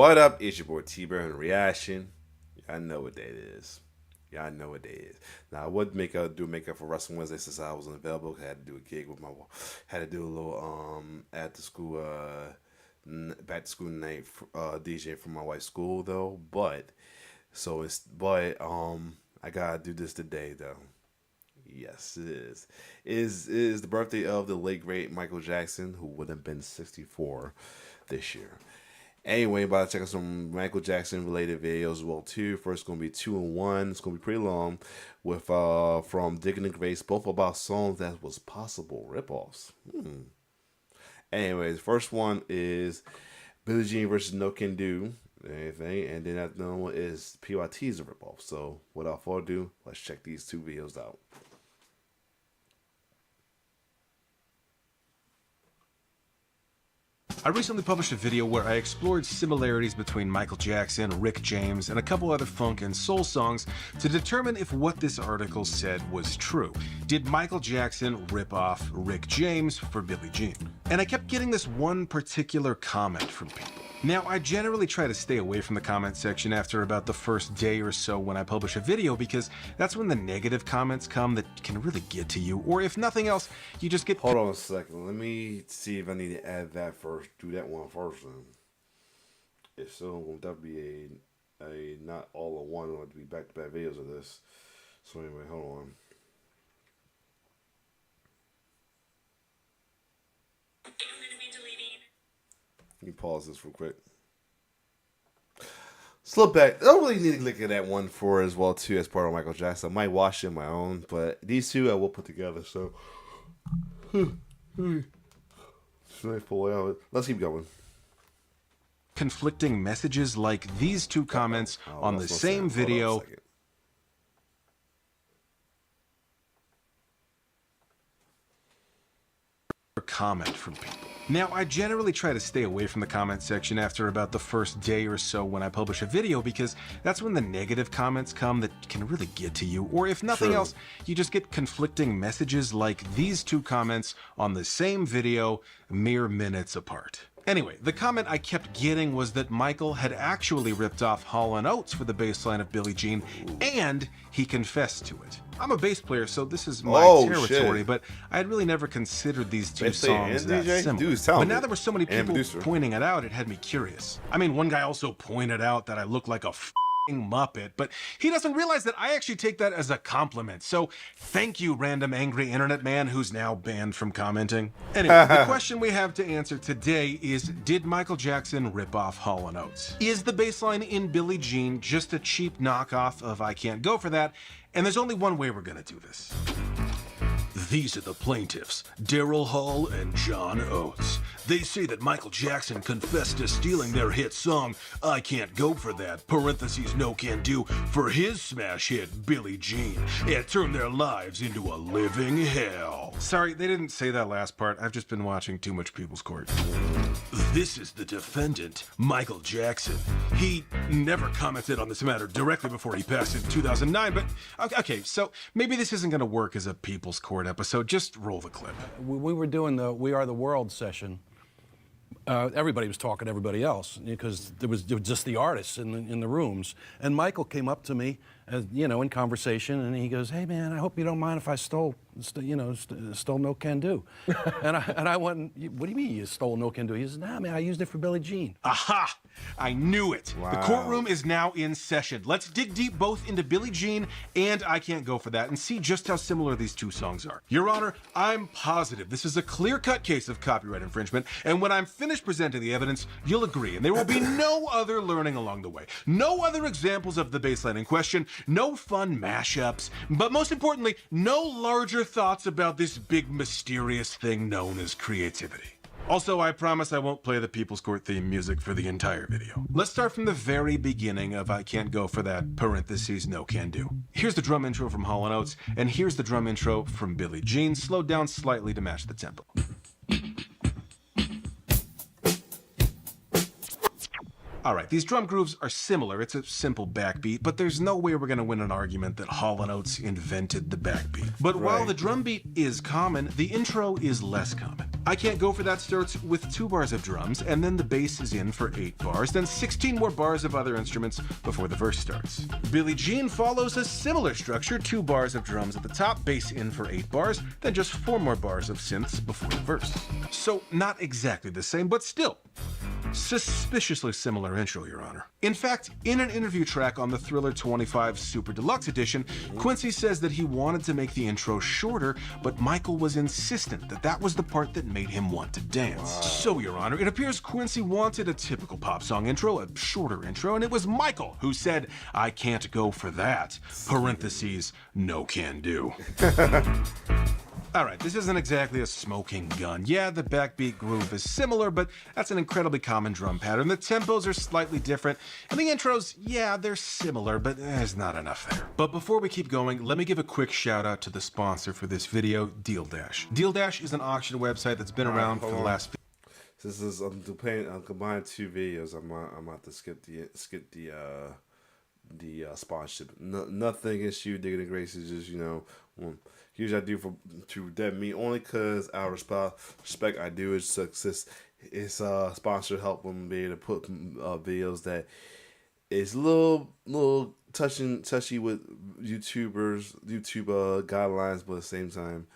What up? It's your boy T-Burn Reaction. Y'all know what that is. Y'all know what that is. Now I would do makeup for Wrestling Wednesday since I was unavailable. I had to do a gig with had to do a little at the school back to school night DJ for my wife's school though. I gotta do this today though. Yes, it is. Is the birthday of the late great Michael Jackson, who would have been 64 this year. Anyway, about to check out some Michael Jackson related videos as well too. First, gonna be 2 in 1. It's gonna be pretty long, with from Digging the Grace, both about songs that was possible ripoffs. Anyways, first one is Billie Jean versus No Can Do. Anything, and then that one is PYT's a ripoff. So, without further ado, let's check these two videos out. I recently published a video where I explored similarities between Michael Jackson, Rick James, and a couple other funk and soul songs to determine if what this article said was true. Did Michael Jackson rip off Rick James for Billie Jean? And I kept getting this one particular comment from people. Now, I generally try to stay away from the comment section after about the first day or so when I publish a video, because that's when the negative comments come that can really get to you, or if nothing else, you just get— Hold on a second. Let me see if I need to add that first. Do that one first then. If so, that would be a not all in one. It would be back-to-back videos of this. So anyway, hold on. Let me pause this real quick. Slip back. I don't really need to look at that one for as well too as part of Michael Jackson. I might watch it on my own, but these two I will put together. So let's keep going. Conflicting messages like these two comments on the same video. Comment from people. Now, I generally try to stay away from the comment section after about the first day or so when I publish a video, because that's when the negative comments come that can really get to you, or if nothing else, you just get conflicting messages like these two comments on the same video mere minutes apart. Anyway, the comment I kept getting was that Michael had actually ripped off Hall & Oates for the bass line of Billie Jean, and he confessed to it. I'm a bass player, so this is my territory, but I had really never considered these two songs that similar. But now there were so many people pointing it out, it had me curious. I mean, one guy also pointed out that I look like a Muppet, but he doesn't realize that I actually take that as a compliment. So thank you, random angry internet man who's now banned from commenting. Anyway, the question we have to answer today is, did Michael Jackson rip off Hall & Oates? Is the bass line in Billie Jean just a cheap knockoff of I Can't Go For That? And there's only one way we're gonna do this. These are the plaintiffs, Daryl Hall and John Oates. They say that Michael Jackson confessed to stealing their hit song, I Can't Go For That, parentheses no can do, for his smash hit, Billie Jean, and turned their lives into a living hell. Sorry, they didn't say that last part. I've just been watching too much People's Court. This is the defendant, Michael Jackson. He never commented on this matter directly before he passed in 2009, but okay, so maybe this isn't gonna work as a People's Court episode. Just roll the clip. We were doing the We Are the World session. Everybody was talking to everybody else because there was just the artists in the rooms. And Michael came up to me, in conversation, and he goes, "Hey man, I hope you don't mind if I stole No Can Do." and I went, "What do you mean you stole No Can Do?" He says, "Nah, man, I used it for Billie Jean." Aha! I knew it. Wow. The courtroom is now in session. Let's dig deep both into Billie Jean and I Can't Go For That and see just how similar these two songs are. Your Honor, I'm positive this is a clear-cut case of copyright infringement, and when I'm finished presenting the evidence, you'll agree, and there will be no other learning along the way. No other examples of the bassline in question, no fun mashups, but most importantly, no larger thoughts about this big mysterious thing known as creativity. Also, I promise I won't play the People's Court theme music for the entire video. Let's start from the very beginning of I Can't Go For That, parentheses no can do. Here's the drum intro from Hall & Oates, and here's the drum intro from Billie Jean, slowed down slightly to match the tempo. Alright, these drum grooves are similar, it's a simple backbeat, but there's no way we're gonna win an argument that Hall & Oates invented the backbeat. But while the drum beat is common, the intro is less common. I Can't Go For That starts with 2 bars of drums, and then the bass is in for 8 bars, then 16 more bars of other instruments before the verse starts. Billie Jean follows a similar structure, 2 bars of drums at the top, bass in for 8 bars, then just 4 more bars of synths before the verse. So not exactly the same, but still suspiciously similar intro, Your Honor. In fact, in an interview track on the Thriller 25 Super Deluxe Edition, Quincy says that he wanted to make the intro shorter, but Michael was insistent that that was the part that made him want to dance. So, Your Honor, it appears Quincy wanted a typical pop song intro, a shorter intro, and it was Michael who said, "I can't go for that," parentheses, no can do. Alright, this isn't exactly a smoking gun. Yeah, the backbeat groove is similar, but that's an incredibly common drum pattern. The tempos are slightly different, and the intros, yeah, they're similar, but there's not enough there. But before we keep going, let me give a quick shout out to the sponsor for this video, Deal Dash. Deal Dash is an auction website that's been around for the last... This is I'm combining 2 videos. I'm about to skip the sponsorship. Nothing against you, Digging the Graces. Just usually I do to that me only because out of respect I do it success. It's sponsor help them be able to put videos that is a little touchy with YouTube guidelines, but at the same time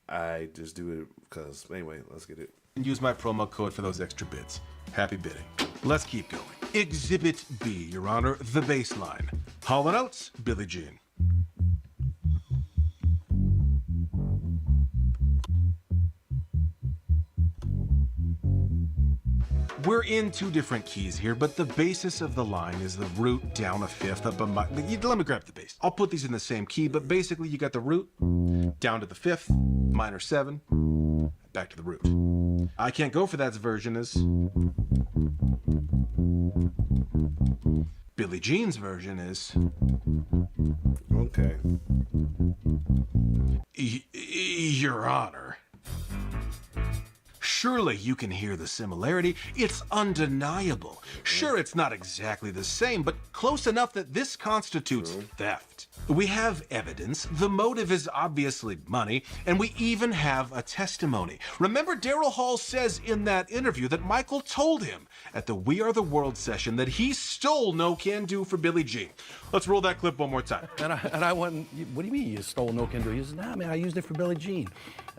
I just do it because anyway. Let's get it. Use my promo code for those extra bits. Happy bidding. Let's keep going. Exhibit B, Your Honor, the bass line. Hall & Oates, Billie Jean. We're in 2 different keys here, but the basis of the line is the root down a 5th up a let me grab the bass. I'll put these in the same key, but basically you got the root down to the 5th, minor 7, back to the root. I Can't Go For That's version is... Billie Jean's version is... Okay. Your Honor. Surely you can hear the similarity. It's undeniable. Sure, it's not exactly the same, but close enough that this constitutes theft. We have evidence, the motive is obviously money, and we even have a testimony. Remember, Daryl Hall says in that interview that Michael told him at the We Are the World session that he stole No Can Do for Billie Jean. Let's roll that clip one more time. And I went, what do you mean you stole No Can Do? He said, nah, man, I used it for Billie Jean.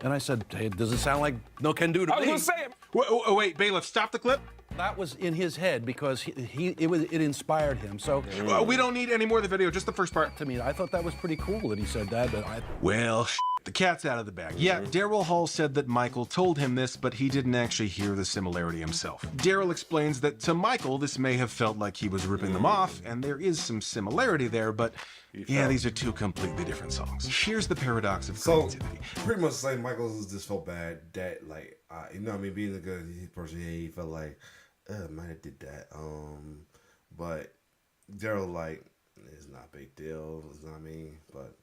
And I said, hey, does it sound like No Can Do to me? I was gonna say it. Wait, bailiff, stop the clip. That was in his head because it inspired him. So We don't need any more of the video, just the first part. to me, I thought that was pretty cool that he said that. But Well, the cat's out of the bag. Yeah, Daryl Hall said that Michael told him this, but he didn't actually hear the similarity himself. Daryl explains that to Michael, this may have felt like he was ripping them off, and there is some similarity there, but yeah, these are 2 completely different songs. Here's the paradox of creativity. Pretty much like Michael just felt bad that being a good person, he felt like might have did that. But Daryl it's not a big deal. It's not but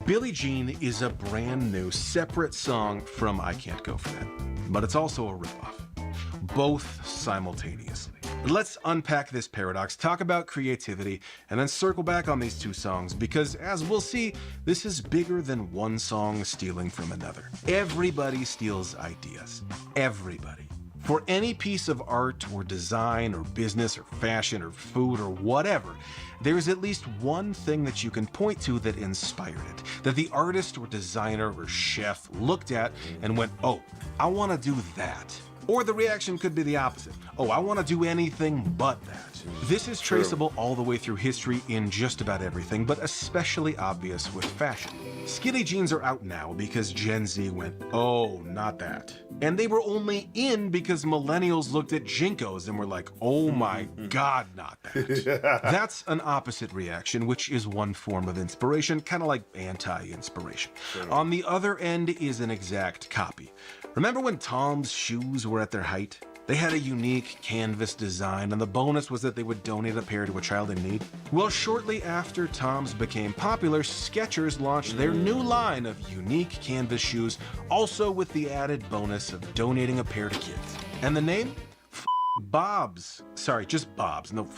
Billie Jean is a brand new, separate song from I Can't Go For That, but it's also a ripoff, both simultaneously. Let's unpack this paradox, talk about creativity, and then circle back on these 2 songs, because as we'll see, this is bigger than one song stealing from another. Everybody steals ideas. Everybody. For any piece of art or design or business or fashion or food or whatever, there's at least one thing that you can point to that inspired it, that the artist or designer or chef looked at and went, oh, I want to do that. Or the reaction could be the opposite. Oh, I want to do anything but that. This is traceable all the way through history in just about everything, but especially obvious with fashion. Skinny jeans are out now because Gen Z went, oh, not that. And they were only in because millennials looked at Jinkos and were like, oh my God, not that. That's an opposite reaction, which is one form of inspiration, kind of like anti-inspiration. On the other end is an exact copy. Remember when Tom's shoes were at their height? They had a unique canvas design, and the bonus was that they would donate a pair to a child in need. Well, shortly after Tom's became popular, Skechers launched their new line of unique canvas shoes, also with the added bonus of donating a pair to kids. And the name? Bob's. Sorry, just Bob's. No,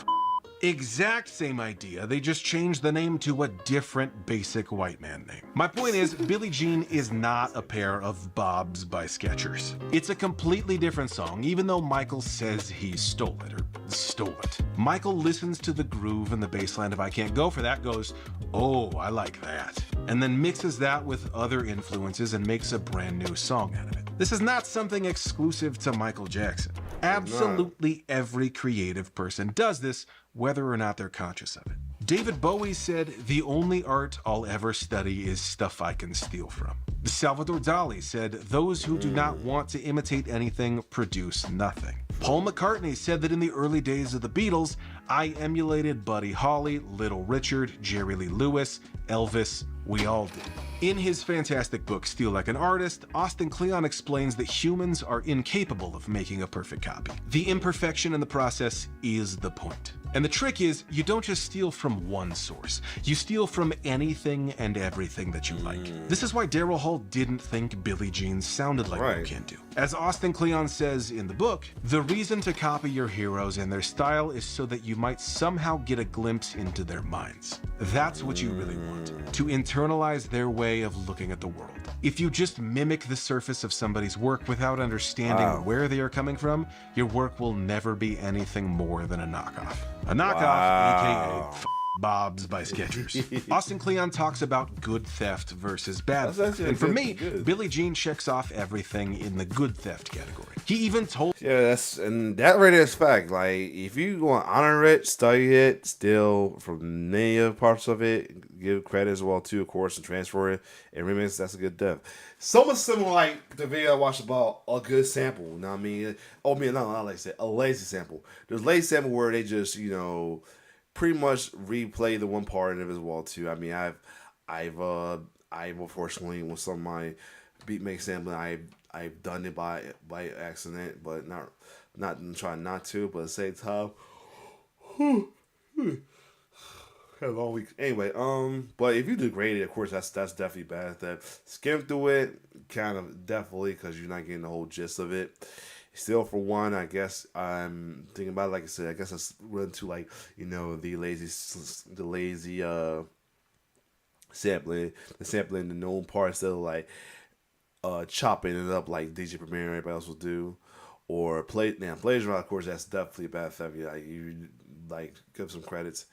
Exact same idea, they just changed the name to a different basic white man name. My point is, Billie Jean is not a pair of Bobs by Skechers. It's a completely different song, even though Michael says he stole it, or stole it. Michael listens to the groove and the bass line of I Can't Go For That, goes, oh, I like that, and then mixes that with other influences and makes a brand new song out of it. This is not something exclusive to Michael Jackson. Absolutely every creative person does this, whether or not they're conscious of it. David Bowie said, the only art I'll ever study is stuff I can steal from. Salvador Dali said, those who do not want to imitate anything produce nothing. Paul McCartney said that in the early days of the Beatles, I emulated Buddy Holly, Little Richard, Jerry Lee Lewis, Elvis, we all did. In his fantastic book, Steal Like an Artist, Austin Kleon explains that humans are incapable of making a perfect copy. The imperfection in the process is the point. And the trick is, you don't just steal from one source. You steal from anything and everything that you like. This is why Daryl Hall didn't think Billie Jean sounded like You Can Do. As Austin Kleon says in the book, the reason to copy your heroes and their style is so that you might somehow get a glimpse into their minds. That's what you really want, to internalize their way of looking at the world. If you just mimic the surface of somebody's work without understanding where they are coming from, your work will never be anything more than a knockoff. A knockoff, aka Bobs by Skechers. Austin Kleon talks about good theft versus bad theft. And for me, Billie Jean checks off everything in the good theft category. He even told... Yeah, that right is fact. Like, if you want to honor it, study it, steal from many other parts of it, give credit as well too, of course, and transfer it and remix, that's a good theft. Somewhat similar like the video I watched about a good sample. You know what I mean? Not like I said, a lazy sample. There's lazy sample where they just, pretty much replay the one part of it as well too. I mean, I've unfortunately with some of my beat make sampling, I've done it by accident, but not trying not to. But at the same time, had a long week. Anyway, but if you degrade it, of course, that's definitely bad. That skim through it, kind of definitely, because you're not getting the whole gist of it. Still, for one, I guess I'm thinking about it, like I said, I guess I run to like the lazy sampling, the known parts of like chopping it up like DJ Premier and everybody else will do, or plagiarism. Of course, that's definitely a bad theft. You give some credits.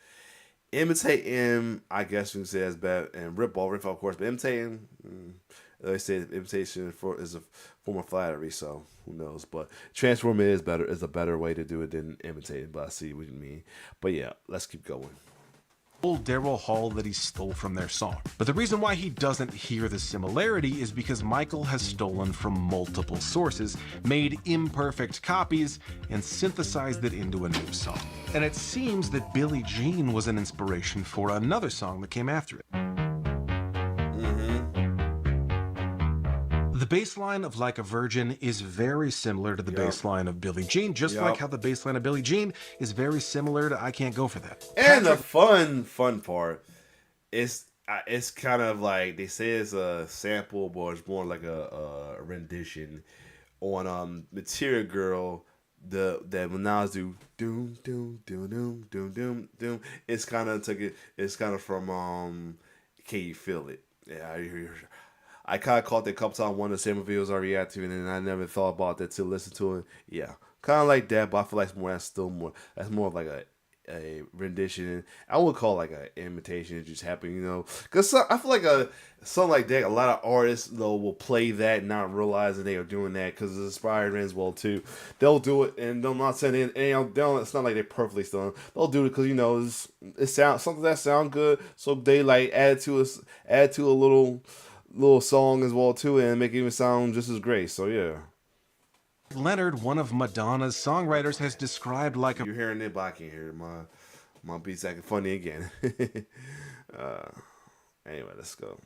Imitating, I guess you can say, that's bad, and rip off, of course, but imitating, they say imitation is a form of flattery, so who knows? But transforming is a better way to do it than imitating. But I see what you mean. But yeah, let's keep going. Told Daryl Hall that he stole from their song. But the reason why he doesn't hear the similarity is because Michael has stolen from multiple sources, made imperfect copies, and synthesized it into a new song. And it seems that Billie Jean was an inspiration for another song that came after it. The bass line of Like a Virgin is very similar to the bass line of Billie Jean, just like how the bass line of Billie Jean is very similar to I Can't Go For That. And the fun part is it's kind of like they say it's a sample, but it's more like a rendition on Material Girl. That when Nas do doom doom doom doom doom doom doom, it's kind of from Can You Feel It? Yeah, I kind of caught that a couple times, one of the same videos I react to, and then I never thought about that till listen to it. Yeah, kind of like that, but I feel like that's more of like a rendition. I would call it like an imitation. It just happened, because I feel like something like that, a lot of artists will play that not realizing they are doing that because it's inspired as well too. They'll do it, and they're not saying it. And it's not like they're perfectly still. They'll do it because it sounds something that sound good, so they like add to a little song as well too, and make it even sound just as great. So yeah. Leonard, one of Madonna's songwriters, has described like a... You're hearing it, but I can't hear it. My beat's acting funny again. Anyway, let's go.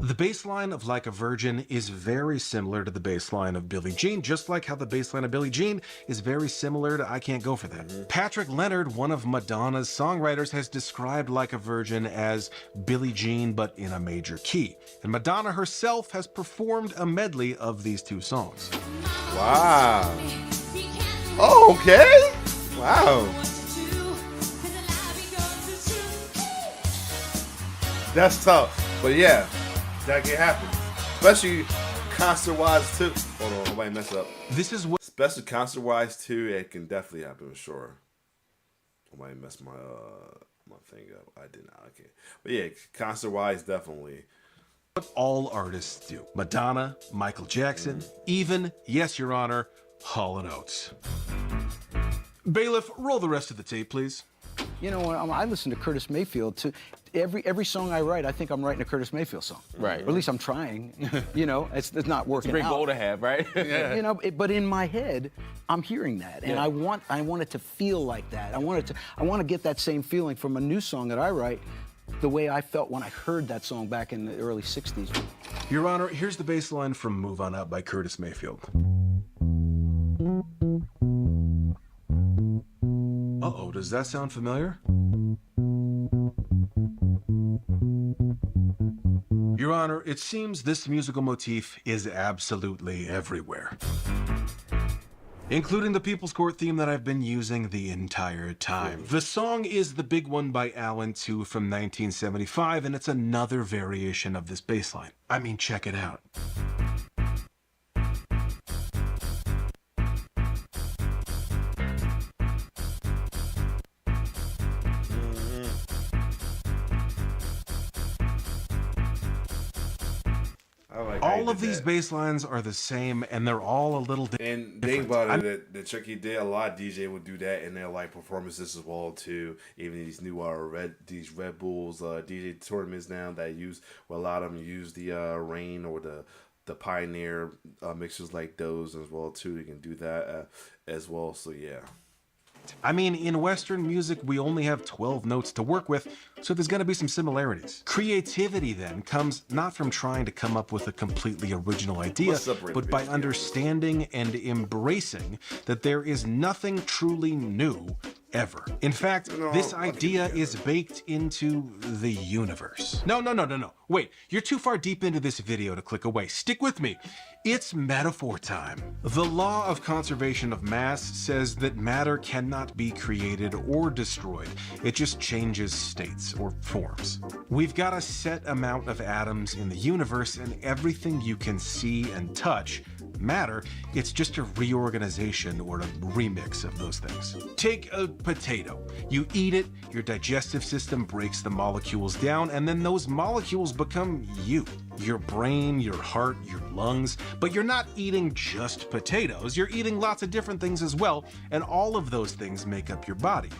The bass line of Like a Virgin is very similar to the bass line of Billie Jean, just like how the bass line of Billie Jean is very similar to I Can't Go For That. Patrick Leonard, one of Madonna's songwriters, has described Like a Virgin as Billie Jean but in a major key. And Madonna herself has performed a medley of these two songs. Wow. Oh, okay. Wow. That's tough. But yeah, that can happen. Especially concert-wise, too. Hold on, nobody mess up. This is what Especially concert-wise, too, it can definitely happen, for sure. Nobody messed my my thing up. I did not. Okay. But yeah, concert-wise, definitely. all artists do. Madonna, Michael Jackson, even, yes, Your Honor, Hall & Oates. Bailiff, roll the rest of the tape, please. You know, when I listen to Curtis Mayfield, too. Every song I write, I think I'm writing a Curtis Mayfield song. Right. Or at least I'm trying. You know, it's not working It's a great out. goal to have, right? Yeah. You know, but in my head, I'm hearing that, and I want it to feel like that. I want to get that same feeling from a new song that I write, the way I felt when I heard that song back in the early '60s. Your Honor, here's the bass line from "Move On Up" by Curtis Mayfield. Uh-oh, does that sound familiar? Your Honor, it seems this musical motif is absolutely everywhere, including the People's Court theme that I've been using the entire time. The song is The Big One by Alan II from 1975, and it's another variation of this bass line. I mean, check it out. All of these bass lines are the same, and they're all a little different. And think about it, that Chucky did, a lot of DJ would do that in their like performances as well too. Even these new Red Bulls DJ tournaments now that use, well, a lot of them use the Rain or the Pioneer mixers like those as well too. They can do that as well. So yeah. I mean, in Western music, we only have 12 notes to work with, so there's going to be some similarities. Creativity, then, comes not from trying to come up with a completely original idea, but by understanding and embracing that there is nothing truly new ever. In fact, this idea is baked into the universe. No. Wait, you're too far deep into this video to click away. Stick with me. It's metaphor time. The law of conservation of mass says that matter cannot be created or destroyed. It just changes states or forms. We've got a set amount of atoms in the universe, and everything you can see and touch, matter, it's just a reorganization or a remix of those things. Take a potato. You eat it, your digestive system breaks the molecules down, and then those molecules become you. Your brain, your heart, your lungs. But you're not eating just potatoes. You're eating lots of different things as well, and all of those things make up your body.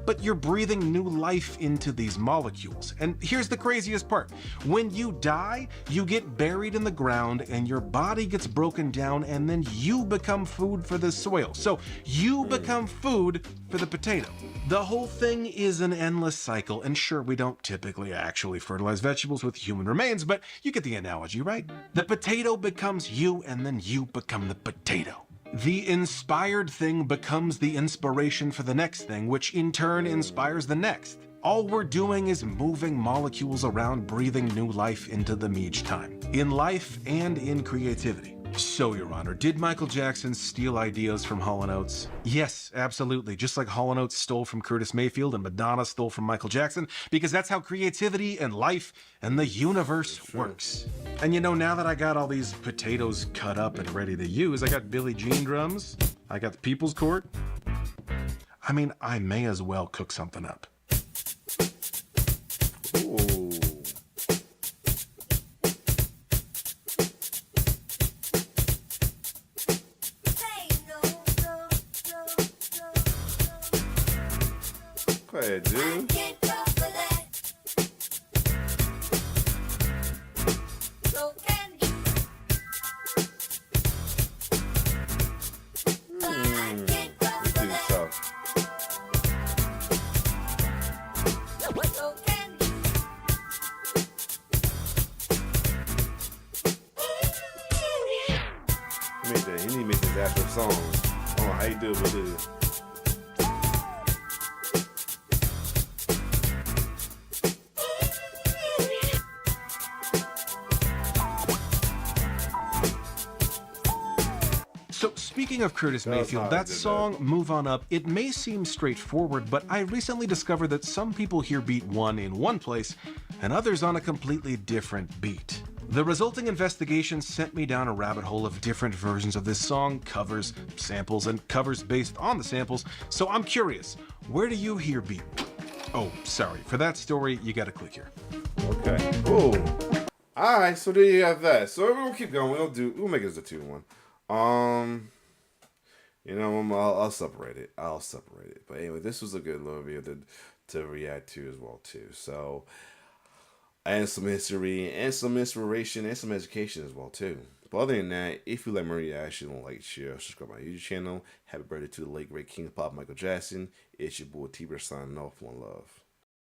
But you're breathing new life into these molecules. And here's the craziest part. When you die, you get buried in the ground and your body gets broken down, and then you become food for the soil. So you become food for the potato. The whole thing is an endless cycle, and sure, we don't typically actually fertilize vegetables with human remains, but you get the analogy, right? The potato becomes you, and then you become the potato. The inspired thing becomes the inspiration for the next thing, which in turn inspires the next. All we're doing is moving molecules around, breathing new life into them each time, in life and in creativity. So, Your Honor, did Michael Jackson steal ideas from Hall & Oates? Yes, absolutely. Just like Hall & Oates stole from Curtis Mayfield and Madonna stole from Michael Jackson, because that's how creativity and life and the universe works. And you know, now that I got all these potatoes cut up and ready to use, I got Billie Jean drums, I got the People's Court. I mean, I may as well cook something up. Ooh. Go ahead, dude. This dude's tough. He need to make his actual song. I don't know how you do it, but it is. speaking of Curtis That was Mayfield, how I that did song, Move On Up, it may seem straightforward, but I recently discovered that some people hear beat 1 in one place and others on a completely different beat. The resulting investigation sent me down a rabbit hole of different versions of this song, covers, samples, and covers based on the samples, so I'm curious, where do you hear beat? Oh, sorry, for that story, you gotta click here. Okay. Cool. All right. So there you have that. So we're gonna keep going. We'll make it as a 2-1. I'll separate it. But anyway, this was a good little video to react to as well too. So, and some history and some inspiration and some education as well too. But other than that, if you like my reaction, don't like, share, subscribe to my YouTube channel. Happy birthday to the late great King of Pop, Michael Jackson. It's your boy T-Bird signing off. One love.